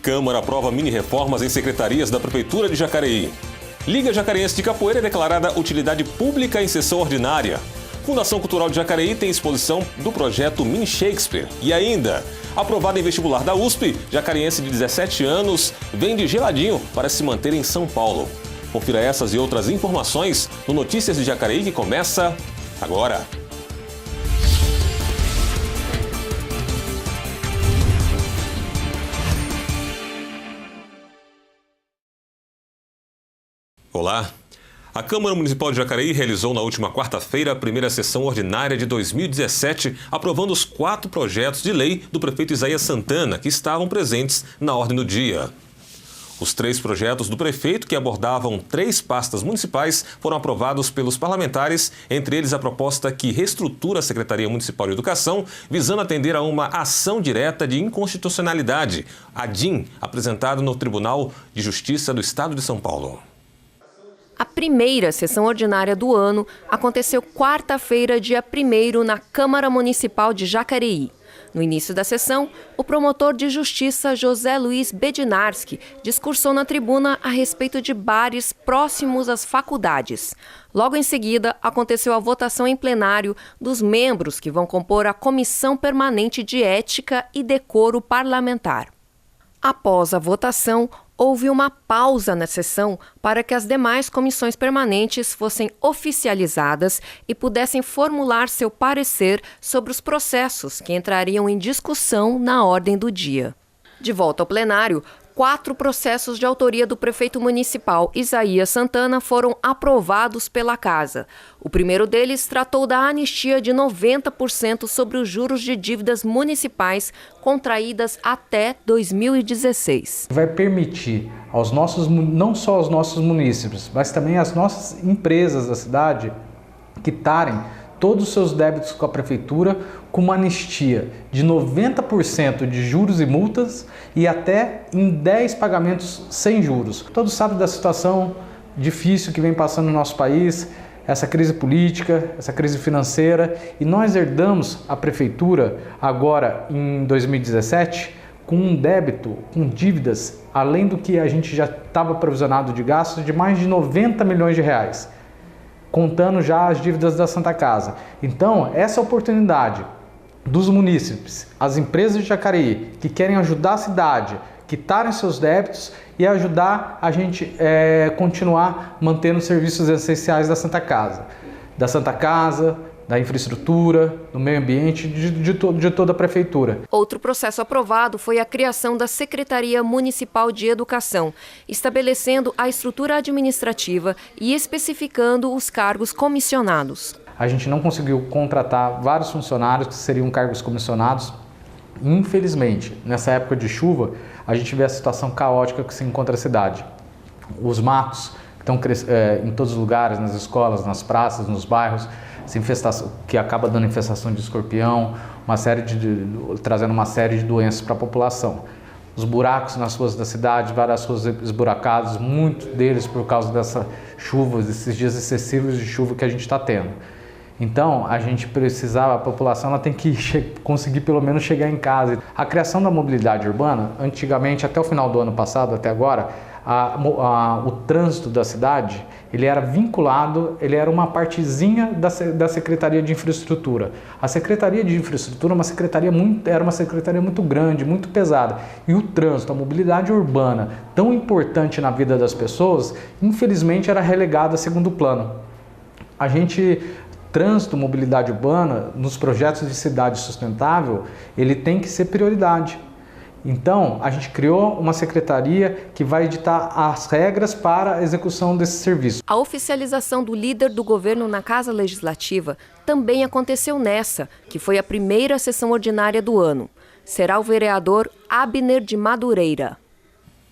Câmara aprova mini-reformas em secretarias da Prefeitura de Jacareí. Liga Jacareense de Capoeira é declarada utilidade pública em sessão ordinária. Fundação Cultural de Jacareí tem exposição do projeto Mini Shakespeare. E ainda, aprovada em vestibular da USP, jacareense de 17 anos vende geladinho para se manter em São Paulo. Confira essas e outras informações no Notícias de Jacareí, que começa agora. Olá! A Câmara Municipal de Jacareí realizou na última quarta-feira a primeira sessão ordinária de 2017, aprovando os 4 projetos de lei do prefeito Isaías Santana, que estavam presentes na ordem do dia. Os 3 projetos do prefeito, que abordavam 3 pastas municipais, foram aprovados pelos parlamentares, entre eles a proposta que reestrutura a Secretaria Municipal de Educação, visando atender a uma ação direta de inconstitucionalidade, a DIN, apresentada no Tribunal de Justiça do Estado de São Paulo. A primeira sessão ordinária do ano aconteceu quarta-feira, dia 1º, na Câmara Municipal de Jacareí. No início da sessão, o promotor de justiça José Luiz Bedinarski discursou na tribuna a respeito de bares próximos às faculdades. Logo em seguida, aconteceu a votação em plenário dos membros que vão compor a Comissão Permanente de Ética e Decoro Parlamentar. Após a votação, houve uma pausa na sessão para que as demais comissões permanentes fossem oficializadas e pudessem formular seu parecer sobre os processos que entrariam em discussão na ordem do dia. De volta ao plenário, 4 processos de autoria do prefeito municipal Isaías Santana foram aprovados pela Casa. O primeiro deles tratou da anistia de 90% sobre os juros de dívidas municipais contraídas até 2016. Vai permitir aos nossos, não só aos nossos munícipes, mas também às nossas empresas da cidade quitarem todos os seus débitos com a prefeitura com uma anistia de 90% de juros e multas e até em 10 pagamentos sem juros. Todos sabem da situação difícil que vem passando no nosso país, essa crise política, essa crise financeira, e nós herdamos a prefeitura agora em 2017 com um débito, com dívidas, além do que a gente já estava provisionado de gastos, de mais de 90 milhões de reais, contando já as dívidas da Santa Casa. Então, essa oportunidade dos munícipes, as empresas de Jacareí, que querem ajudar a cidade, quitarem seus débitos e ajudar a gente continuar mantendo os serviços essenciais da Santa Casa, da infraestrutura, do meio ambiente, de toda a prefeitura. Outro processo aprovado foi a criação da Secretaria Municipal de Educação, estabelecendo a estrutura administrativa e especificando os cargos comissionados. A gente não conseguiu contratar vários funcionários que seriam cargos comissionados. Infelizmente, nessa época de chuva, a gente vê a situação caótica que se encontra a cidade. Os matos que estão em todos os lugares, nas escolas, nas praças, nos bairros, essa infestação, que acaba dando infestação de escorpião, trazendo uma série de doenças para a população. Os buracos nas ruas da cidade, várias ruas esburacadas, muitos deles por causa dessas chuvas, desses dias excessivos de chuva que a gente está tendo. Então, a população ela tem que conseguir pelo menos chegar em casa. A criação da mobilidade urbana, antigamente, até o final do ano passado, até agora, o trânsito da cidade, ele era vinculado, ele era uma partezinha da Secretaria de Infraestrutura. A Secretaria de Infraestrutura era uma secretaria muito grande, muito pesada. E o trânsito, a mobilidade urbana, tão importante na vida das pessoas, infelizmente era relegada a segundo plano. Trânsito, mobilidade urbana, nos projetos de cidade sustentável, ele tem que ser prioridade. Então, a gente criou uma secretaria que vai editar as regras para a execução desse serviço. A oficialização do líder do governo na Casa Legislativa também aconteceu nessa, que foi a primeira sessão ordinária do ano. Será o vereador Abner de Madureira.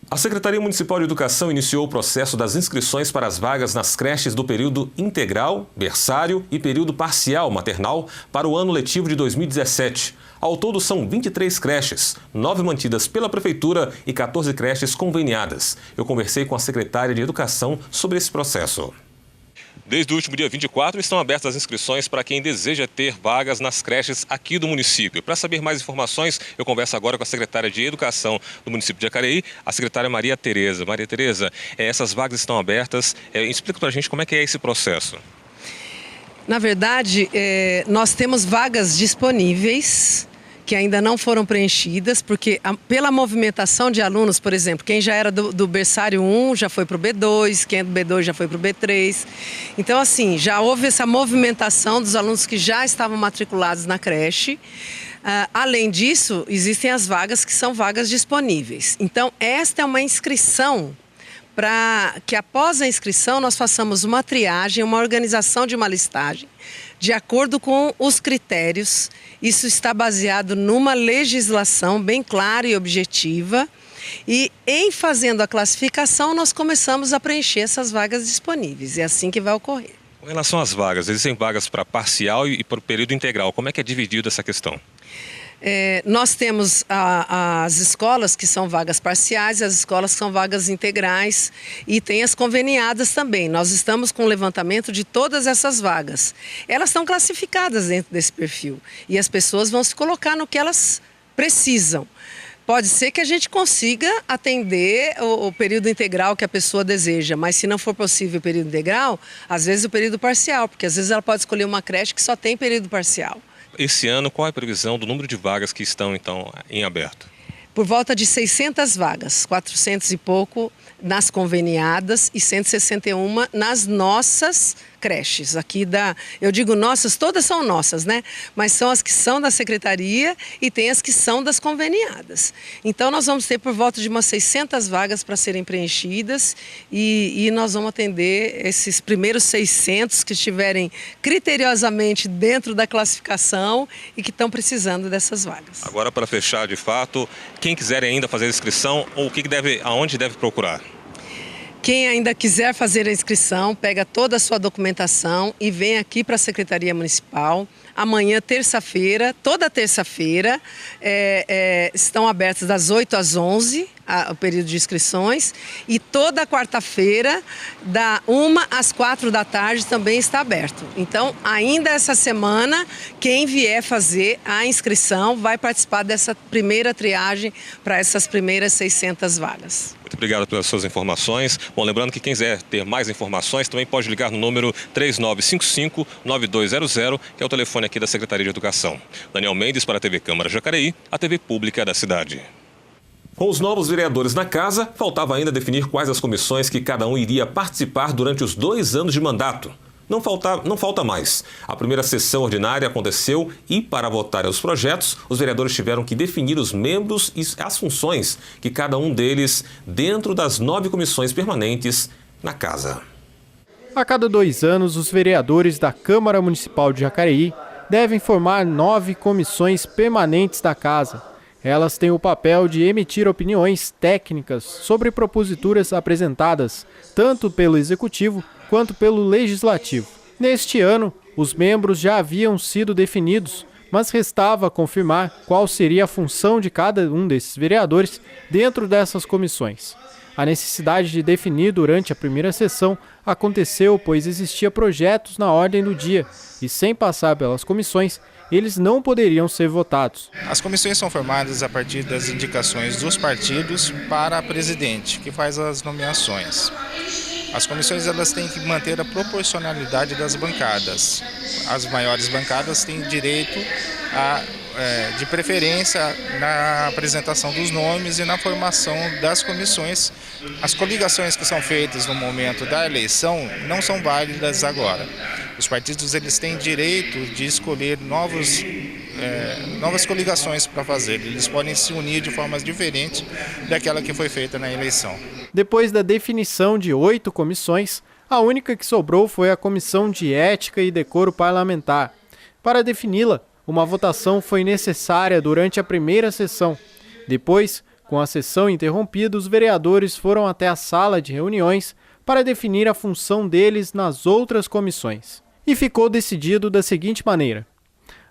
A Secretaria Municipal de Educação iniciou o processo das inscrições para as vagas nas creches do período integral, berçário e período parcial maternal para o ano letivo de 2017. Ao todo, são 23 creches, 9 mantidas pela Prefeitura e 14 creches conveniadas. Eu conversei com a secretária de Educação sobre esse processo. Desde o último dia 24 estão abertas as inscrições para quem deseja ter vagas nas creches aqui do município. Para saber mais informações, eu converso agora com a secretária de Educação do município de Jacareí, a secretária Maria Tereza. Maria Tereza, essas vagas estão abertas. Explica para a gente como é que é esse processo. Na verdade, nós temos vagas disponíveis que ainda não foram preenchidas, porque pela movimentação de alunos, por exemplo, quem já era do berçário 1 já foi para o B2, quem é do B2 já foi para o B3. Então, assim, já houve essa movimentação dos alunos que já estavam matriculados na creche. Além disso, existem as vagas que são vagas disponíveis. Então, esta é uma inscrição para que após a inscrição nós façamos uma triagem, uma organização de uma listagem, de acordo com os critérios. Isso está baseado numa legislação bem clara e objetiva. E em fazendo a classificação, nós começamos a preencher essas vagas disponíveis. É assim que vai ocorrer. Com relação às vagas, existem vagas para parcial e para o período integral. Como é que é dividido essa questão? Nós temos as escolas que são vagas parciais, as escolas que são vagas integrais e tem as conveniadas também. Nós estamos com o levantamento de todas essas vagas. Elas estão classificadas dentro desse perfil e as pessoas vão se colocar no que elas precisam. Pode ser que a gente consiga atender o período integral que a pessoa deseja, mas se não for possível o período integral, às vezes o período parcial, porque às vezes ela pode escolher uma creche que só tem período parcial. Esse ano, qual é a previsão do número de vagas que estão, então, em aberto? Por volta de 600 vagas, 400 e pouco nas conveniadas e 161 nas nossas creches. Eu digo nossas, todas são nossas, né? Mas são as que são da secretaria e tem as que são das conveniadas. Então nós vamos ter por volta de umas 600 vagas para serem preenchidas e nós vamos atender esses primeiros 600 que estiverem criteriosamente dentro da classificação e que estão precisando dessas vagas. Agora, para fechar de fato, quem quiser ainda fazer a inscrição, aonde deve procurar? Quem ainda quiser fazer a inscrição, pega toda a sua documentação e vem aqui para a Secretaria Municipal. Amanhã, terça-feira, toda terça-feira, estão abertas das 8 às 11, o período de inscrições. E toda quarta-feira, da 1 às 4 da tarde, também está aberto. Então, ainda essa semana, quem vier fazer a inscrição vai participar dessa primeira triagem para essas primeiras 600 vagas. Muito obrigado pelas suas informações. Bom, lembrando que quem quiser ter mais informações também pode ligar no número 3955-9200, que é o telefone aqui da Secretaria de Educação. Daniel Mendes para a TV Câmara Jacareí, a TV pública da cidade. Com os novos vereadores na casa, faltava ainda definir quais as comissões que cada um iria participar durante os 2 anos de mandato. Não falta mais. A primeira sessão ordinária aconteceu e, para votar os projetos, os vereadores tiveram que definir os membros e as funções que cada um deles dentro das 9 comissões permanentes na casa. A cada 2 anos, os vereadores da Câmara Municipal de Jacareí devem formar 9 comissões permanentes da casa. Elas têm o papel de emitir opiniões técnicas sobre proposituras apresentadas, tanto pelo Executivo quanto pelo Legislativo. Neste ano, os membros já haviam sido definidos, mas restava confirmar qual seria a função de cada um desses vereadores dentro dessas comissões. A necessidade de definir durante a primeira sessão aconteceu pois existia projetos na ordem do dia e, sem passar pelas comissões, eles não poderiam ser votados. As comissões são formadas a partir das indicações dos partidos para a presidente, que faz as nomeações. As comissões elas têm que manter a proporcionalidade das bancadas. As maiores bancadas têm direito de preferência na apresentação dos nomes e na formação das comissões. As coligações que são feitas no momento da eleição não são válidas agora. Os partidos eles têm direito de escolher novas coligações para fazer. Eles podem se unir de formas diferentes daquela que foi feita na eleição. Depois da definição de 8 comissões, a única que sobrou foi a Comissão de Ética e Decoro Parlamentar. Para defini-la, uma votação foi necessária durante a primeira sessão. Depois, com a sessão interrompida, os vereadores foram até a sala de reuniões para definir a função deles nas outras comissões. E ficou decidido da seguinte maneira.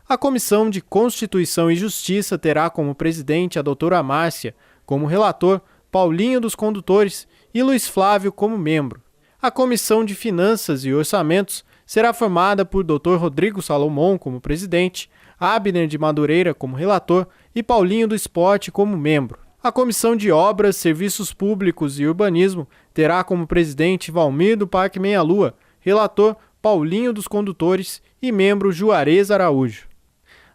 A Comissão de Constituição e Justiça terá como presidente a doutora Márcia, como relator Paulinho dos Condutores e Luiz Flávio como membro. A Comissão de Finanças e Orçamentos será formada por Dr. Rodrigo Salomão como presidente, Abner de Madureira como relator e Paulinho do Esporte como membro. A Comissão de Obras, Serviços Públicos e Urbanismo terá como presidente Valmir do Parque Meia Lua, relator Paulinho dos Condutores e membro Juarez Araújo.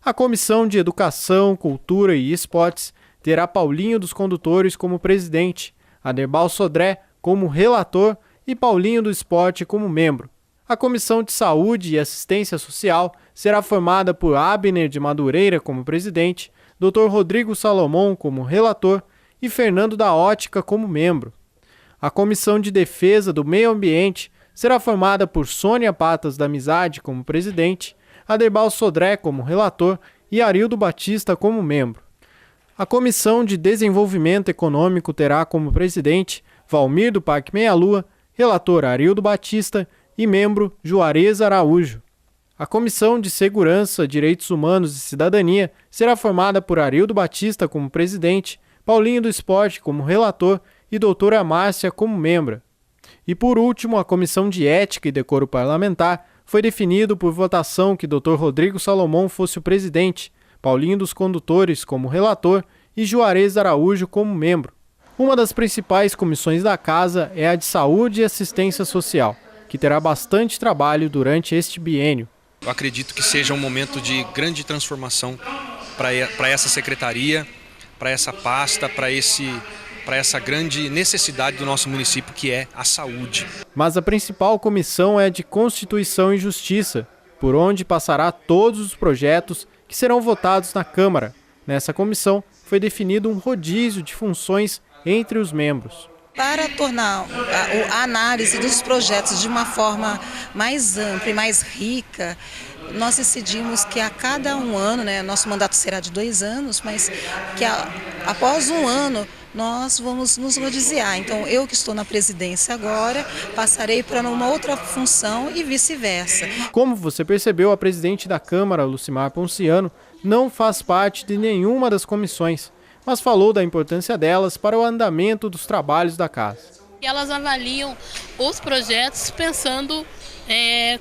A Comissão de Educação, Cultura e Esportes terá Paulinho dos Condutores como presidente, Aderbal Sodré como relator e Paulinho do Esporte como membro. A Comissão de Saúde e Assistência Social será formada por Abner de Madureira como presidente, Dr. Rodrigo Salomão como relator e Fernando da Ótica como membro. A Comissão de Defesa do Meio Ambiente será formada por Sônia Patas da Amizade como presidente, Aderbal Sodré como relator e Arildo Batista como membro. A Comissão de Desenvolvimento Econômico terá como presidente Valmir do Parque Meia Lua, relator Arildo Batista e membro Juarez Araújo. A Comissão de Segurança, Direitos Humanos e Cidadania será formada por Arildo Batista como presidente, Paulinho do Esporte como relator e doutora Márcia como membro. E por último, a Comissão de Ética e Decoro Parlamentar foi definido por votação que Dr. Rodrigo Salomão fosse o presidente, Paulinho dos Condutores como relator e Juarez Araújo como membro. Uma das principais comissões da Casa é a de Saúde e Assistência Social, que terá bastante trabalho durante este biênio. Eu acredito que seja um momento de grande transformação para essa secretaria, para essa pasta, para essa grande necessidade do nosso município, que é a saúde. Mas a principal comissão é de Constituição e Justiça, por onde passará todos os projetos que serão votados na Câmara. Nessa comissão foi definido um rodízio de funções entre os membros. Para tornar a análise dos projetos de uma forma mais ampla e mais rica, nós decidimos que a cada um ano, nosso mandato será de 2 anos, mas que após um ano nós vamos nos rodiziar. Então, eu que estou na presidência agora, passarei para uma outra função e vice-versa. Como você percebeu, a presidente da Câmara, Lucimar Ponciano, não faz parte de nenhuma das comissões, mas falou da importância delas para o andamento dos trabalhos da Casa. Elas avaliam os projetos pensando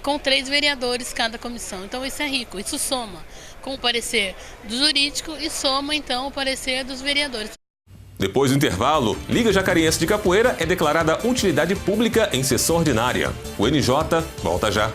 com 3 vereadores cada comissão. Então isso é rico, isso soma com o parecer do jurídico e soma então o parecer dos vereadores. Depois do intervalo, Liga Jacariense de Capoeira é declarada utilidade pública em sessão ordinária. O NJ volta já.